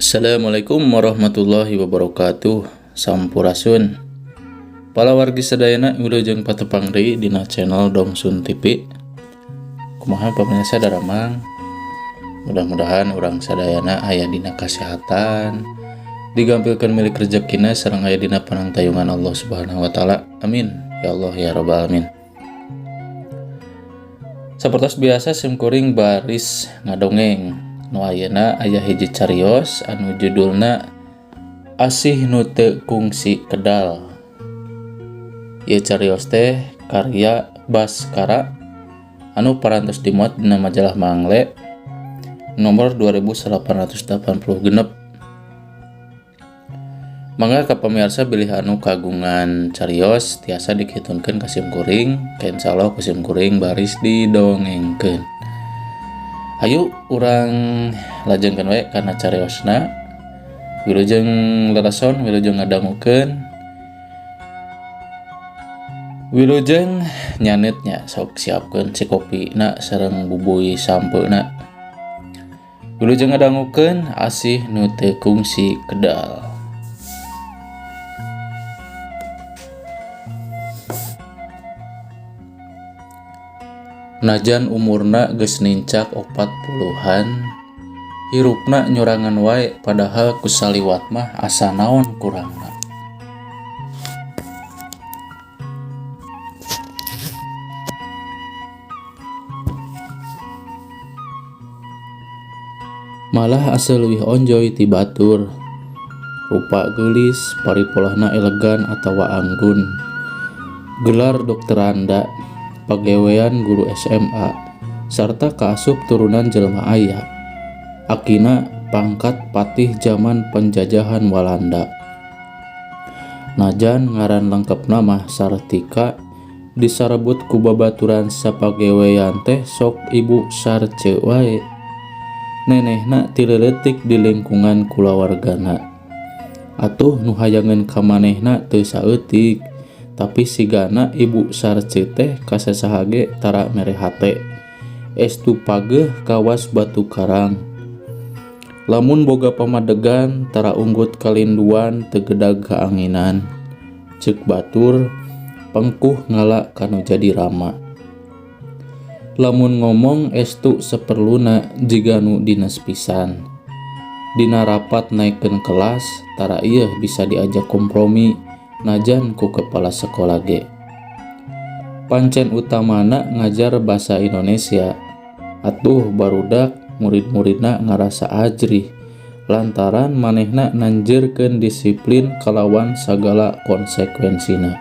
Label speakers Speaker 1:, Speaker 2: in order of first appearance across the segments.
Speaker 1: Assalamualaikum warahmatullahi wabarakatuh. Sampurasun. Para wargi sadayana wilujeng patepang deui dina channel Dongsun TV. Kumaha pamirsa daramang? Mudah-mudahan urang sadayana aya dina kasehatan, digampilkeun milik rezekina sareng aya dina panangtayungan Allah Subhanahu wa taala. Amin. Ya Allah ya rabbal alamin. Sapertos biasa simkuring baris ngadongeng. Nu ayeuna aya hiji cariyos anu judulna Asih Nu Teu Kungsi Kedal. Ieu cariyos teh karya Baskara anu parantos dimuat dina majalah Mangle nomor 2886. Mangga ka pamirsa bilih anu kagungan cariyos tiasa dikhitunkeun ka simkuring, ka insyaallah ku simkuring baris didongengkeun. Ayo urang lajengkeun we kana cariyosna. Wilujeng lerason, wilujeng ngadangukeun, wilujeng nyanetnya sok siapkeun si kopina sareng bubuy sampeuna. Wilujeng ngadangukeun Asih Nu Teu Kungsi Kedal. Najan umurna geus nincak 40-an, hirupna nyurangan wae padahal kusaliwat mah asa naon kurangna. Malah asa leuwih onjoy ti batur. Rupa geulis, paripolahna elegan atawa anggun. Gelar dokteranda, pagewean guru SMA, sarta kaasup turunan jelema aya. Akina pangkat patih zaman penjajahan Walanda. Najan ngaran lengkepna mah Sartika, disarebut ku babaturan sapagewean teh sok Ibu Sarce wae. Nenehna ti leuletik di lingkungan kulawargana. Atuh nu hayangeun ka manehna teu saeutik, tapi sigana Ibu Sarce teh kasasaha ge tara mere hate. Estu pageuh kawas batu karang. Lamun boga pamadegan tara unggut kalinduan tegedag kaanginan. Ceuk batur pengkuh ngala kanu jadi rama. Lamun ngomong estu saperluna jiga nu dinas pisan. Dina rapat naikkeun kelas tara ieu bisa diajak kompromi najan ku kepala sekolah ge. Pancen utamana ngajar basa Indonesia. Atuh barudak murid-muridna ngarasa ajrih lantaran manehna nanjeurkeun disiplin kalawan sagala konsekuensina.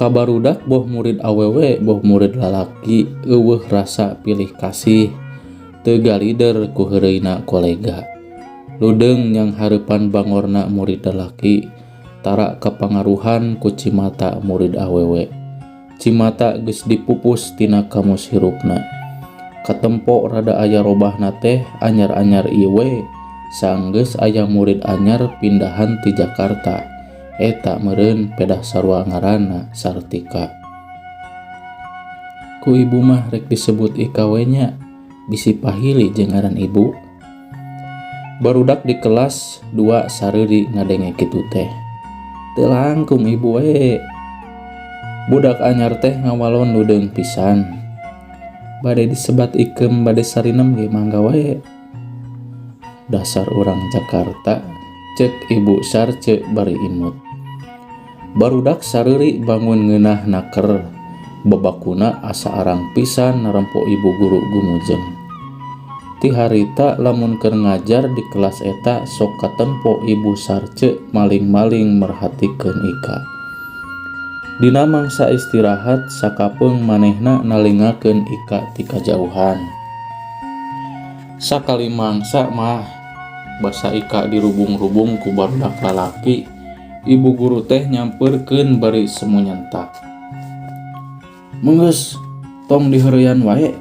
Speaker 1: Kabarudak boh murid awewe boh murid lalaki eueuh rasa pilih kasih, teu galider ku heureuyna kolega. Ludeung nyang hareupan bangorna murid lalaki tara kapangaruhan ku cimata murid awewe. Cimata geus dipupus tina kamus hirupna. Katempo rada aya robahna teh anyar-anyar ieu we sanggeus aya murid anyar pindahan ti Jakarta. Eta meureun pedah sarua ngaranna Sartika. Ku ibu mah rek disebut IKW nya, bisi pahili jeung ngaran ibu. Barudak di kelas 2 sareuri ngadenge kitu teh. Teu langkung ibu we. Budak anyar teh ngawalon ludeung pisan. Bade disebat ikem bade sarinem ge mangga wae. Dasar urang Jakarta, ceuk Ibu Sarce bari imut. Barudak sareuri bangun ngeunah naker. Babakuna asa arang pisan narempo ibu guru gumujeng. Ti harita lamun keur ngajar di kelas eta sok katempo Ibu Sarce maling-maling merhatikeun Ika. Dina mangsa istirahat sakapeung manehna nalingakeun Ika ti kajauhan. Sakali mangsa mah basa Ika dirubung-rubung ku barudak lalaki, ibu guru teh nyampeurkeun bari semu nyentak. "Menggeus, tong diheureyan wae."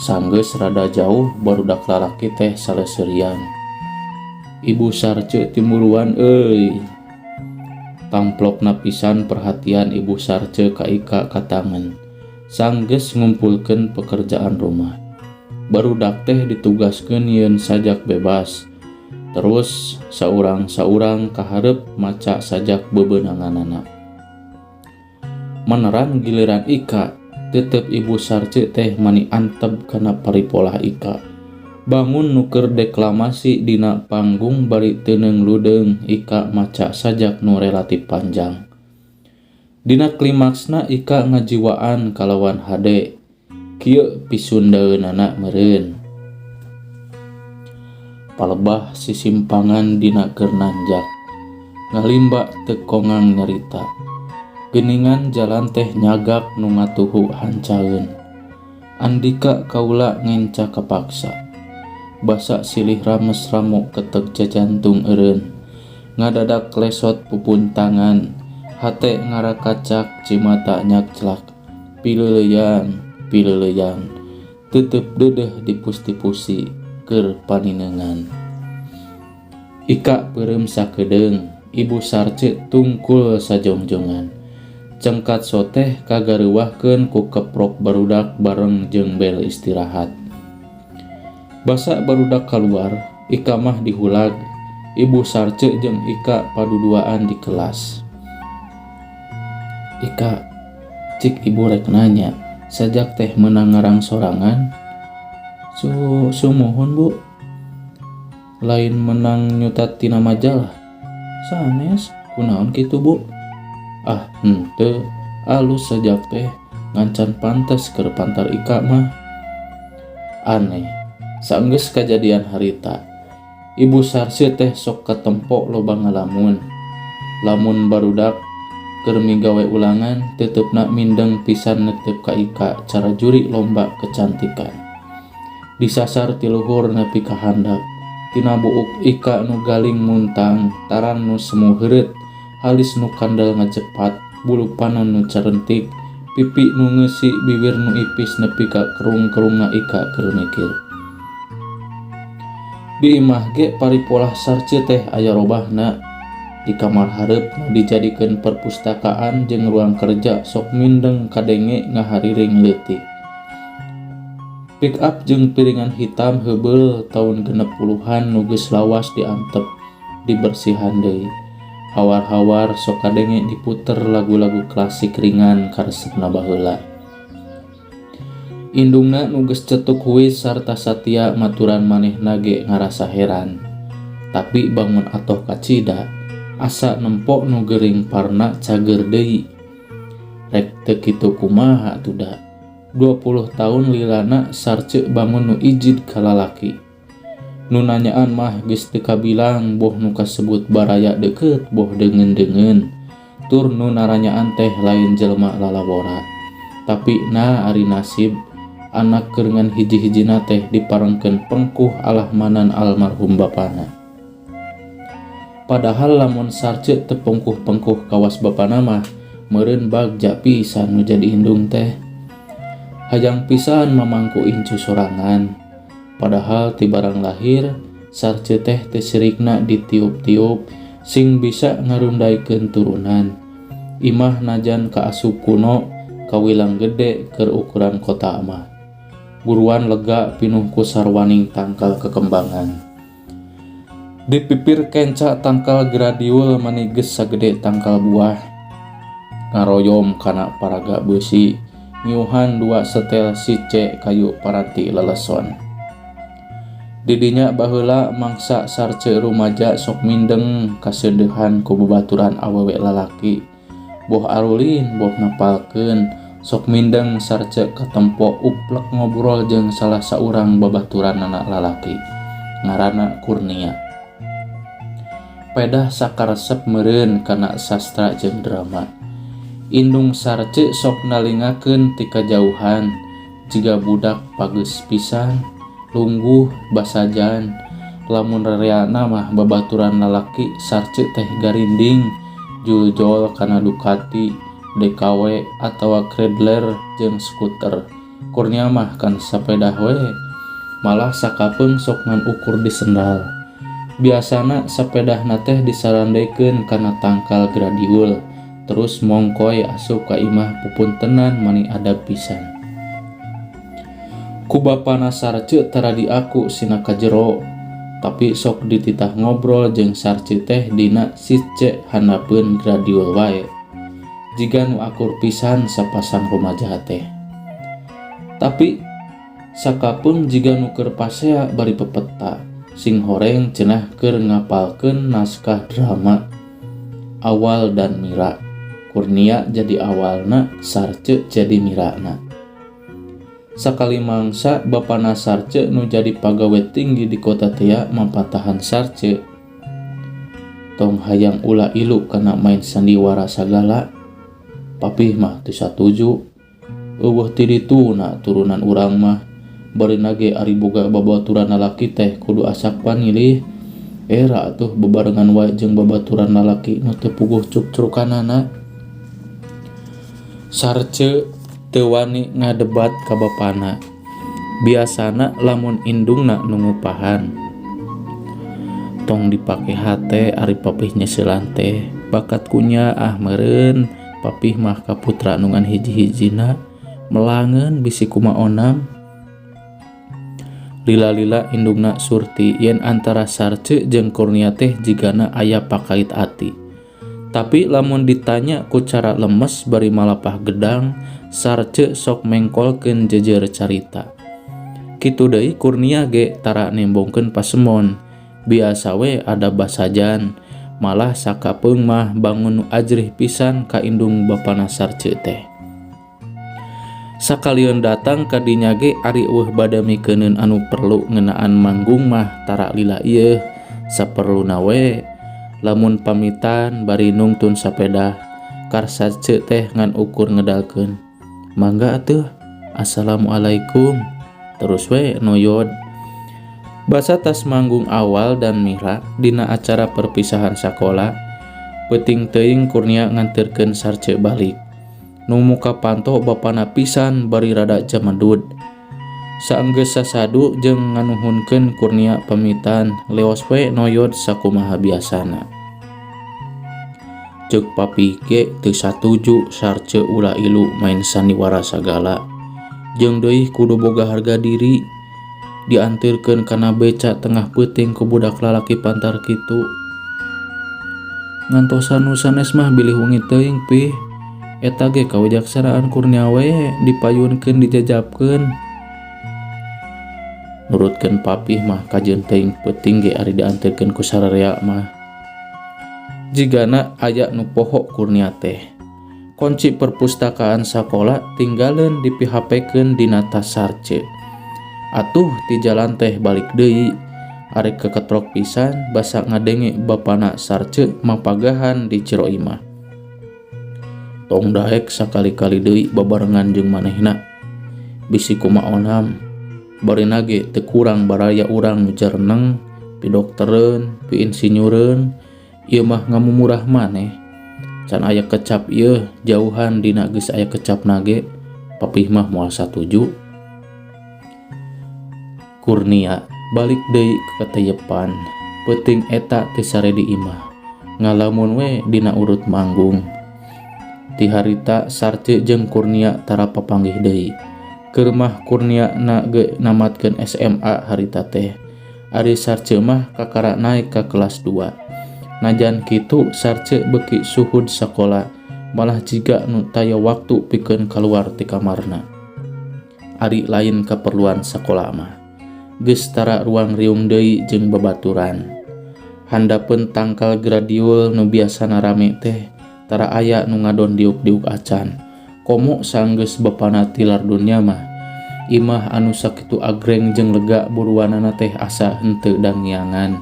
Speaker 1: Sanggeus rada jauh barudak lalaki teh saleseurian. "Ibu Sarce timuluan euy." Tamplokna pisan perhatian Ibu Sarce ka Ika katangan. Sanggeus ngumpulkeun pekerjaan rumah. barudak teh ditugaskeun yeun sajak bebas. Terus saurang-saurang kaharep maca sajak bebeunanganana. Meneran giliran Ika, tetep ibu Sarce teh mani antep kana paripolah Ika. Bangun nuker deklamasi dina panggung bari teuneng ludeung Ika maca sajak nu relatif panjang. Dina klimaksna Ika ngajiwaan kalawan hade. Kieu pisundaeunana meureun. Palebah sisimpangan dina keur nanjak, ngalimba teu kongang nyarita. Geuningan jalan teh nyagak nu ngatuhu hancaeun. Andika kaula ngenca kapaksa. Basa silih rames ramo ketek jajantung eureun. Ngadadak lesot pupun tangan, hate ngarakacak cimata nyakclak. Pileuleyan, tetep dedeh dipusti-pusi keur paninengan. Ika peureum sakedeung, ibu Sarce tungkul sajongjongan. Cengkat soteh kagareuwahkeun ku keprok barudak bareng jeung bel istirahat. Basa barudak kaluar, Ika mah dihulag. Ibu Sarce jeung Ika paduduaan di kelas. Ika, cik ibu rek nanya, sajak teh meunang ngarang sorangan? Sumuhun bu, lain menang nyutat tina majalah. Sanes, kunaon kitu bu? Ah henteu, alus sajak teh ngancan pantes keur pantar Ika mah. Aneh, saenggeus kajadian harita, ibu Sarce teh sok katempo loba ngalamun. Lamun barudak keur migawe ulangan, teutepna mindeng pisan netep ka Ika cara juri lomba kecantikan. Disasar ti luhur nepi ka handap. Tina buuk Ika nu galing muntang, taran nu semu heureut, halis nu kandel ngajepat, bulu pana nu carentik, pipi nu ngeusi, bibir nu ipis nepi ka kerung-kerungna Ika keur mikir. Di imah ge paripolah Sarce teh aya robahna. Di kamar hareup nu dijadikeun perpustakaan jeung ruang kerja sok mindeng kadenge ngahariring leutik. Pick up jeung piringan hitam heubeul tahun 60-an nu geus lawas diantep dibersihan deui. Hawar-hawar sok kadenge diputer lagu-lagu klasik ringan karesepna baheula. Indungna nu geus cetuk huis sarta satia maturan manehna ge ngarasa heran. Tapi bangun atoh kacida, asa nempo nu geuring parna cager deui. Rek teu kitu kumaha atuh da? 20 tahun lilana Sarce bangun nu ijid ka lalaki. Nu nanyaan mah geus teu kabilang boh nu kasebut baraya deukeut boh deungeun-deungeun. Tur nu naranyaan teh lain jelema lalabora. Tapi ari nasib anak keurengan hiji-hijina teh diparengkeun pengkuh alahmanan almarhum bapana. Padahal lamun Sarce teu pengkuh-pengkuh kawas bapana mah meureun bagja pisan nu jadi indung teh. Hayang pisan mamangku incu sorangan. Padahal ti barang lahir Sarce teh teu sirikna ditiup-tiup sing bisa ngarundaikeun turunan. Imah najan kaasup kuno kawilang gede keur ukuran kota mah. Buruan lega pinuh ku sarwaning tangkal kekembangan. Di pipir kenca tangkal gradiul mani geus sagede tangkal buah. Ngaroyom kana paraga beusi, ngiuhan 2 setel sice kayu paranti leleson. Didinya baheula mangsa Sarce rumaja sok mindeng kaseudehan ku babaturan awewe lalaki. Boh arulin boh ngapalkeun, sok mindeng Sarce katempo uplek ngobrol jeung salah saurang babaturan anak lalaki. Ngaranna Kurnia. Pedah sakaresep meureun kana sastra jeung drama. Indung Sarce sok nalingakeun ti kajauhan, jiga budak pageus pisan, lungguh basajan. Lamun rereana mah babaturan lalaki Sarce teh garinding, juljol kana Ducati, DKW atawa Chrysler jeung skuter. Kurnia mah kan sapeda we, malah sakapeung sok ngan ukur di sendal. Biasana sapedahna teh disarandekeun kana tangkal gradiul. Terus mongkoy asup ka imah pupuntenan mani adab pisan. Ku bapana Sarce tara di aku sina ka jero, tapi sok dititah ngobrol jeung Sarce teh dina sitce handapeun gradiul wae. Jiga nu akur pisan sapasang rumaja teh. Tapi sakapeung jiga nu keur pasea bari pepeta, sing horeng cenah keur ngapalkeun naskah drama Awal dan Mira. Kurnia jadi awalna, Sarce jadi mirana. Sakali mangsa bapana Sarce nu jadi pagawe tinggi di kota teh mampatahan Sarce. Tong hayang ulah ilu kana main sandiwara sagala. Papih mah teu satuju. Eueuh ti dituna turunan urang mah bari nage ari boga babaturan lalaki teh kudu asak panilih. Era atuh bebarengan wae jeung babaturan lalaki nu teu puguh cuk-curukanana. Sarce teu wani ngadebat ka bapana. Biasana lamun indungna nu ngupahan, tong dipake hate ari papih nyeseulan teh. Bakat kunya meureun, papih mah ka putra nu ngan hiji-hijina melangeun bisi kumaha onam. Lila-lila indungna surti yen antara Sarce jeung Kurnia teh jigana aya pakait ati. Tapi lamun ditanya ku cara lemes bari malapah gedang, Sarce sok mengkolkeun jejer carita. Kitu deui Kurnia ge tara nembongkeun pasemon. Biasa we ada basajan, malah sakapeung mah bangun nu ajrih pisan ka indung bapana Sarce teh. Sakalian datang ka dinya ge ari eueuh bade mikeunun anu perlu ngeunaan manggung mah tara lila ieu saperluna we. Lamun pamitan bari nungtun sapeda, kar Sarce teh ngan ukur ngedalkeun, "Mangga atuh, assalamualaikum." Terus we noyod. Basa tas manggung Awal dan Mira dina acara perpisahan sakola. Peuting teuing Kurnia nganterkeun Sarce balik. Nu muka panto bapana pisan bari rada jamedud. Saenggeus sasadu jeung nganuhunkeun Kurnia pamitan, leos we noyod sakumaha biasana. Ceuk papi ge teu satuju Sarce ulah ilu main sandiwara sagala. Jeung deui kudu boga harga diri. Diantirkeun kana beca tengah peuting ku budak lalaki pantar kitu. Ngantosan nu sanes mah bilih wengi teuing pih. Eta ge kawijaksanaan Kurnia we dipayunkeun dijajabkeun. Nurutkeun papih mah kajeun teuing peuting ge ari diantirkeun ku sararea mah. Jigana aya nu poho Kurnia teh. Kunci perpustakaan sakola tinggaleun dipihapekeun dina tas Sarce. Atuh ti jalan teh balik deui, ari keketrok pisan basa ngadenge bapana Sarce mapagahan di Ciro imah. Tong daek sakali-kali deui babarengan jeung manehna. Bisi kumaha onam. Bari nage teu kurang baraya urang nu jarneng, pidoktereun, piinsinyureun, ieu mah ngamumurah maneh. Can aya kecap ieu jauhan dina geus aya kecap nage, papih mah moal satuju. Kurnia balik deui ka kateyepan, peuting eta teu sare di imah. Ngalamun we dina urut manggung. Ti harita Sarce jeung Kurnia tara papanggih deui. Keur mah Kurnia na ge namatkeun SMA harita teh. Ari Sarce mah kakara naik ka kelas 2. Najan kitu Sarce beuki suhud sakola, malah jiga nu taya waktu pikeun kaluar ti kamarna. Ari lain kaperluan sakola mah. Geus tara ruang riung deui jeung babaturan. Handapeun tangkal gradiul nu biasana rame teh, tara aya nu ngadon diuk-diuk acan. Komo saenggeus bapana tilar dunya mah, imah anu sakitu agreng jeung lega buruanana teh asa henteu dangiangan.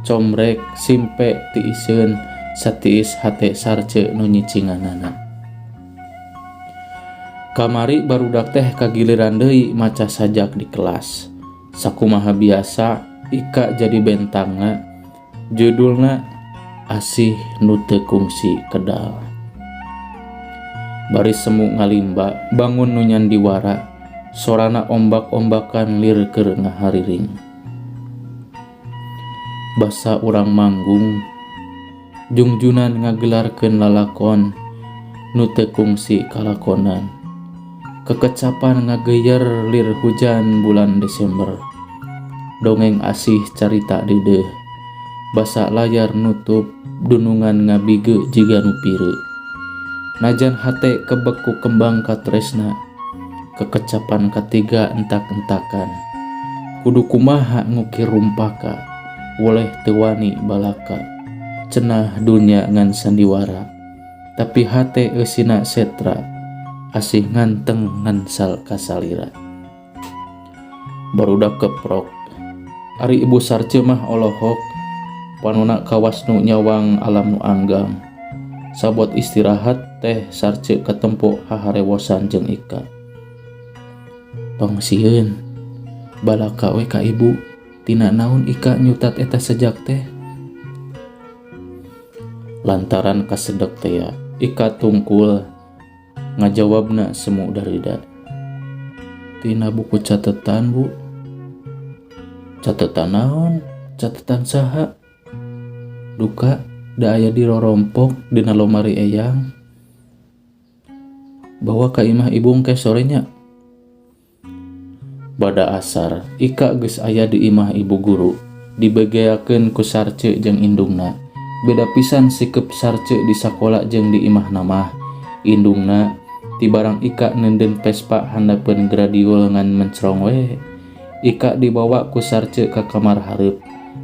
Speaker 1: Comrek simpe ti iseun satiis hate Sarce nu nyicinganana. Kamari barudak teh kagiliran deui maca sajak di kelas. Sakumaha biasa Ika jadi bentangna. Judulna Asih Nu Teu Kungsi Kedal. Bari semu ngalimba bangun nu nyandiwara, sorana ombak-ombakan lir keur ngahariring. Basa urang manggung, jungjunan ngagelarkeun lalakon nu teu kungsi kalakonan. Kekecapan ngageyer lir hujan bulan Desember. Dongeng asih carita dedeh. Basa layar nutup dunungan ngabige jiga nu pieu. Najan hate kebeku kembang katresna. Kekecapan katiga entak-entakan. Kudu kumaha ngukir rumpaka. Woleh teu wani balaka. Cenah dunya ngan sandiwara. Tapi hate eusina setra. Asih nganteng ngansal kasalira. Barudak keprok. Ari ibu sarce mah olohok. Panuna kawas nu nyawang alam nu anggam. Sabot istirahat teh sarce katempo haharewosan jeung Ika. Tong sieun. Balaka we ka ibu. Tina naon Ika nyutat eta sejak teh. Lantaran kasedek teh ya. Ika tungkul ngajawabna semu darida. Tina buku catetan bu. Catetan naon? Catetan saha? Duka da aya di rorompok dina lomari eyang. Bawa ka imah ibung ke sorenya. Bada asar Ika geus aya di imah ibu guru. Dibegeakeun ku sarce jeung indungna. Beda pisan sikep sarce di sakola jeung di imah namah. Indungna ti barang Ika nenden Vespa handapeun gradiul ngan mencrong we. Ika dibawa ku sarce ka kamar hareup.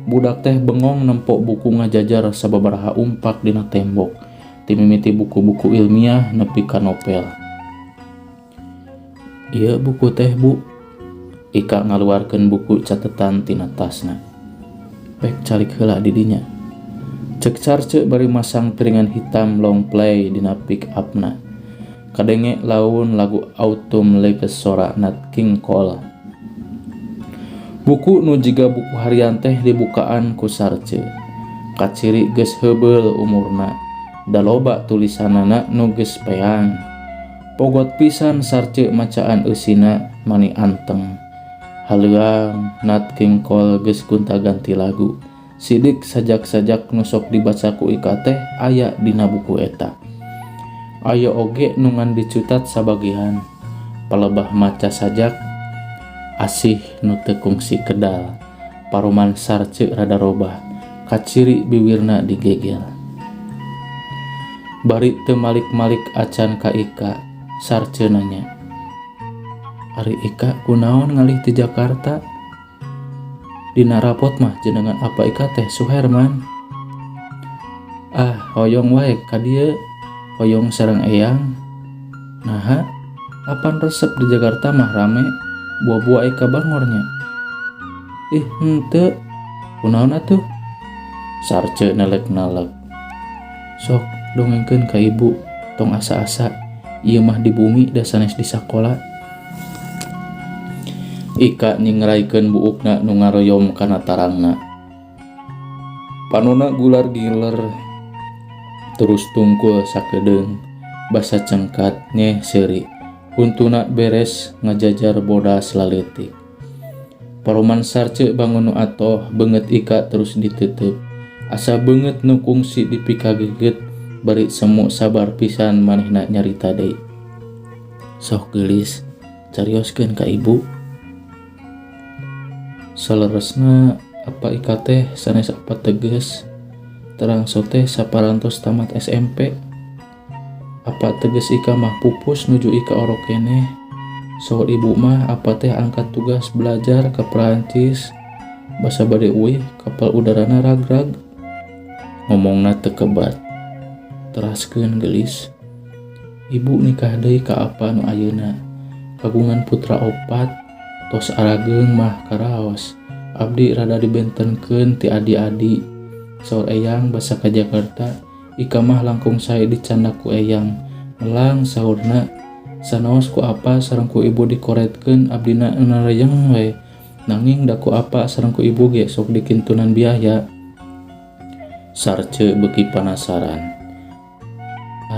Speaker 1: Budak teh bengong nempok buku ngajajar sababaraha umpak dina tembok. Ti mimiti buku-buku ilmiah nepi ka novel. Ieu buku teh bu. Ika ngaluarkeun buku catetan tina tasna. Pek calik heula di dinya. Cek sarce bari masang piringan hitam long play dina pick upna. Kadenge laun lagu Autumn Leaves sora Nat King Cole. Buku nu jiga buku harian teh dibukaan ku sarce. Kaciri geus heubeul umurna. Da loba tulisanana nu geus peang. Pogot pisan sarce macaan eusina mani anteng. Haleuang Nat King Cole geus gonta-ganti lagu. Sidik sajak-sajak nu sok dibaca ku Ika teh aya dina buku eta. Aya oge nu ngan dicutat sabagian. Palebah maca sajak asih nu teu kungsi kedal. Paroman sarce rada robah. Kaciri bibirna digegel. Bari teu malik-malik acan ka Ika, sarce nanya. Ari Ika kunaon ngalih ti Jakarta? Dina rapot mah jenengan apa Ika teh Suherman. Ah, hoyong wae ka dieu. Hoyong sareng eyang. Naha, apan resep di Jakarta mah rame. Buah-buah Ika bangornya. Ih, henteu. Kunaon atuh? Sarce nelek-nelek. Sok dongengkeun ka ibu. Tong asa-asa. Ieu mah di bumi da sanes di sakola. Ika nyingraikeun buukna nu ngaroyom kana tarangna. Panuna gular giler. Terus tungkul sakedeung. Basa cengkat nyeh seuri. Huntuna beres ngajajar bodas laletik. Paroman sarce bangun nu atoh beungeut Ika terus diteuteub. Asa beungeut nu kungsi dipikageget bari semu sabar pisan manehna nyarita deui. Sok geulis carioskeun ka ibu. Saleresna apa Ika teh sanes apa teges. Terang sote saparantos tamat SMP. Apa teges Ika mah pupus nuju Ika orok keneh. Soal ibu mah apa teh angkat tugas belajar ke Perancis. Basa bade uih kapal udarana ragrag. Ngomongna teu kebat. Teraskeun geulis. Ibu nikah deui ka apa nu ayeuna. Kagungan putra 4. Tos arageung mah karaos. Abdi rada dibentenkeun ti adi-adi. Saur eyang basa ka Jakarta. Ika mah langkung sae dicanda ku eyang. Melang saurna. Sanaos ku apa sareng ku ibu dikoretkeun abdina narayang we. Nanging da ku apa sareng ku ibu ge sok dikintunan biaya. Sarce beuki panasaran.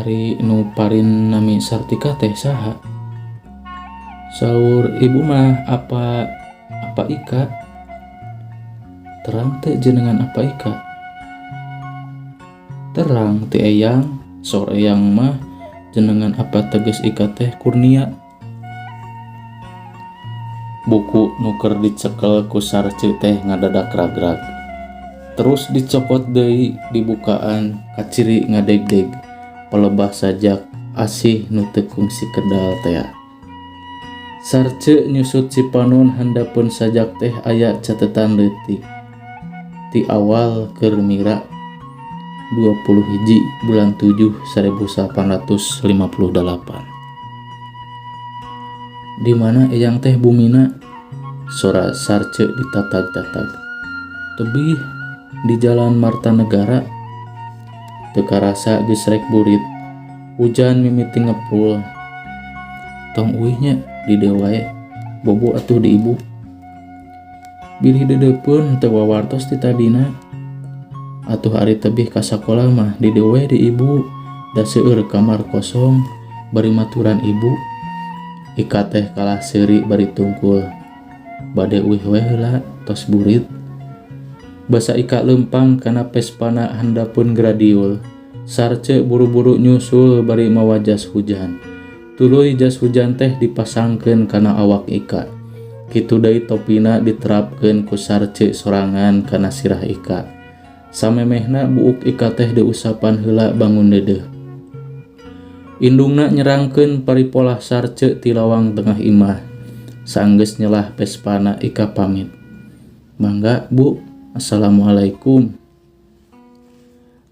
Speaker 1: Ari nu parin nami Sartika teh saha? Saur ibu mah apa Ika? Terang teh jenengan apa Ika? Terang ti eyang. Saur eyang mah jenengan apa teges Ika teh Kurnia. Buku nuker dicekel ku Sarce teh ngadadak ragrag. Terus dicopot deui dibukaan kaciri ngadeg-deg pelebah sajak asih nu teu kungsi kedal teh. Sarce nyusut si panon handapun sajak teh aya catetan leutik. Ti awal keur mira 21 bulan 7 1858. Di mana eyang teh bumina? Sora Sarce ditatag-tatag. Tebih di jalan Martanegara. Teu karasa geus rek burit. Hujan mimiti ngepul. Tong uihnya di dieu wae. Bobo atuh di ibu. Bilih dedeupeun teu wawartos ti tadina. Atuh ari tebih ka sakola mah di dieu wae di ibu. Da seueur kamar kosong bari maturan ibu. Ika teh kalah seuri bari tungkul. Bade uih we heula tos burit. Basa Ika lempang kana pespana handapun gradiul. Sarce buru-buru nyusul bari mawa jas hujan. Tuluy jas hujan teh dipasangkeun kana awak Ika. Kitu deui topina diterapkeun ku Sarce sorangan kana sirah Ika. Samemehna buuk Ika teh diusapan heula bangun deudeuh. Indungna nyerangkeun paripolah Sarce ti lawang tengah imah. Sanggeus nyelah pespana Ika pamit. Mangga Bu, assalamualaikum.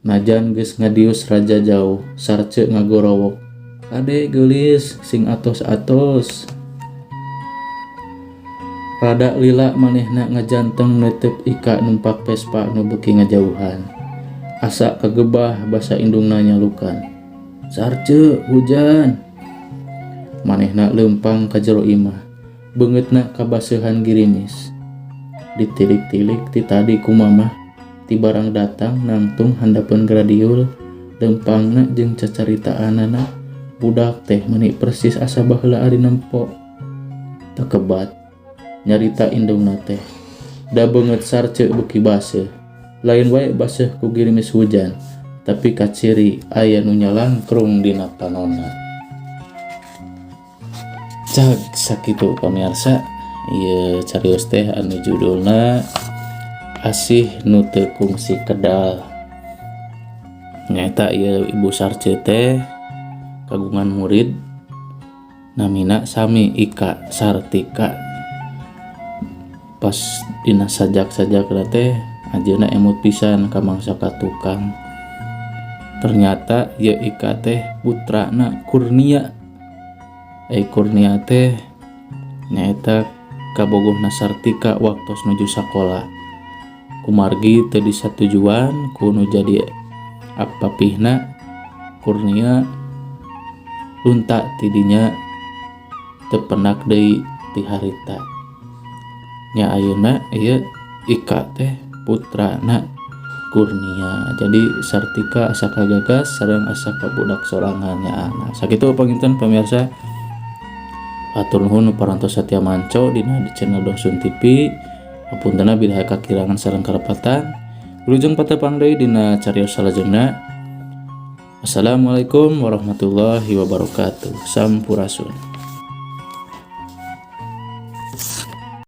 Speaker 1: Najan geus ngadius raja jauh, Sarce ngagorowok. Ade geulis sing atos-atos. Rada lila manehna ngajanteng netep Ika numpak Vespa nu beuki ngajauhan. Asa kagebah basa indungna nyalukan. Sarce hujan. Manehna lempang ka jero imah. Beungeutna kabaseuhan girimis. Ditilik-tilik ti tadi ku mamah. Ti barang datang nangtung handapeun gradiul. Lempangna jeung cacaritaanana. Budak teh meuni persis asa baheula ari nempo. Takebat nyarita indungna teh. Da beungeut Sarce beuki baseuh. Lain wae baseuh ku girimis hujan. Tapi kaciri aya nu nyalangkrung dina panonna. Cag sakitu pamirsa, ieu carios teh anu judulna Asih Nu Teu Kungsi Kedal. Nyaeta ieu Ibu Sarce teh kagungan murid namina sami Ika Sartika. Pas dina sajak-sajak teh ajeuna emut pisan ka mangsa ka tukang. Ternyata ya Ika teh putrana Kurnia. Kurnia teh nyaeta kabogohna Sartika waktos nuju sakola. Kumargi teu disatujuan ku nu jadi apapihna Kurnia lunta tidinya teu penak deui ti harita. Nya ayeuna ieu Ika teh putrana Kurnia. Jadi Sartika asa kagagas sareng asa kabudak sorangannya anak. Sakitu panginten pamirsa. Hatur nuhun parantos satya manco dina di channel Dongsun TV. Hapuntenna bila kakirangan sareng karepatan. Wilujeng patepang deui dina carios salajengna. Assalamualaikum warahmatullahi wabarakatuh. Sampurasun.